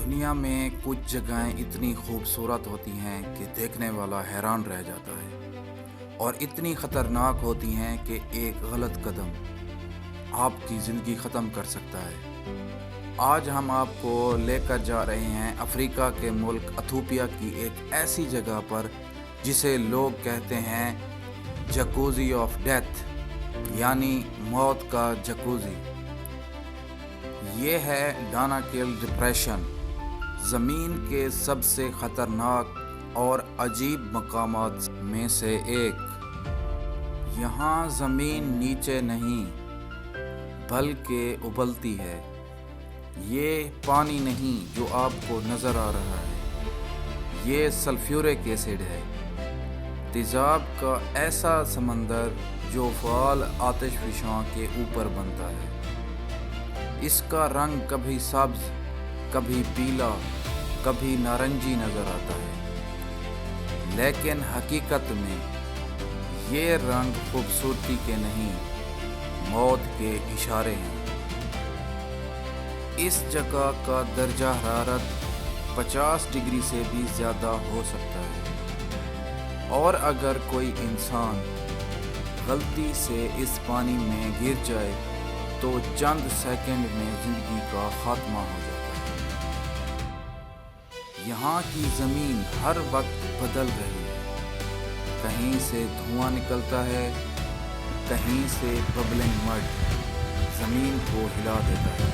दुनिया में कुछ जगहें इतनी खूबसूरत होती हैं कि देखने वाला हैरान रह जाता है, और इतनी ख़तरनाक होती हैं कि एक गलत कदम आपकी ज़िंदगी ख़त्म कर सकता है। आज हम आपको लेकर जा रहे हैं अफ्रीका के मुल्क इथियोपिया की एक ऐसी जगह पर जिसे लोग कहते हैं जकूज़ी ऑफ डेथ, यानी मौत का जकूज़ी। ये है डानाकिल डिप्रेशन, ज़मीन के सबसे ख़तरनाक और अजीब मकामात में से एक। यहाँ ज़मीन नीचे नहीं बल्कि उबलती है। ये पानी नहीं जो आपको नज़र आ रहा है, ये सल्फ्यूरिक एसिड है, तेज़ाब का ऐसा समंदर जो फ़ाल आतिशफ़शां के ऊपर बनता है। इसका रंग कभी सब्ज़, कभी पीला, कभी नारंगी नज़र आता है, लेकिन हकीकत में ये रंग खूबसूरती के नहीं, मौत के इशारे हैं। इस जगह का दर्जा हरारत 50 डिग्री से भी ज़्यादा हो सकता है, और अगर कोई इंसान गलती से इस पानी में गिर जाए तो चंद सेकंड में ज़िंदगी का खात्मा हो जाता है। यहाँ की ज़मीन हर वक्त बदल रही है, कहीं से धुआं निकलता है, कहीं से बबलिंग मड ज़मीन को हिला देता है।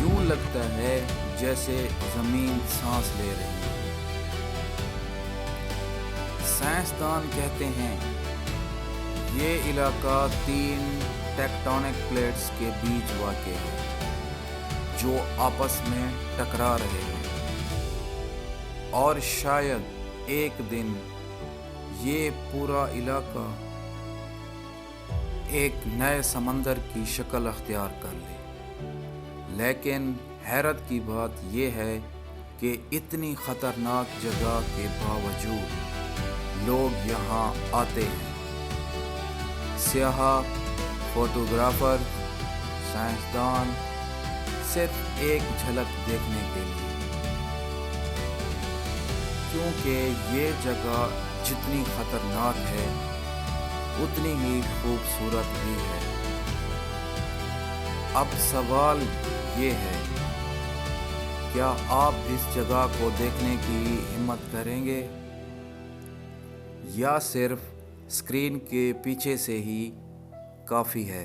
यूँ लगता है जैसे ज़मीन सांस ले रही है। साइंसदान कहते हैं ये इलाका 3 टेक्टोनिक प्लेट्स के बीच वाक़ है जो आपस में टकरा रहे हैं, और शायद एक दिन ये पूरा इलाका एक नए समंदर की शक्ल अख्तियार कर ले। लेकिन हैरत की बात यह है कि इतनी ख़तरनाक जगह के बावजूद लोग यहाँ आते हैं। सियाह, फोटोग्राफर, साइंसदान, सिर्फ एक झलक देखने के लिए, क्योंकि ये जगह जितनी ख़तरनाक है उतनी ही खूबसूरत भी है। अब सवाल ये है, क्या आप इस जगह को देखने की हिम्मत करेंगे, या सिर्फ स्क्रीन के पीछे से ही काफ़ी है?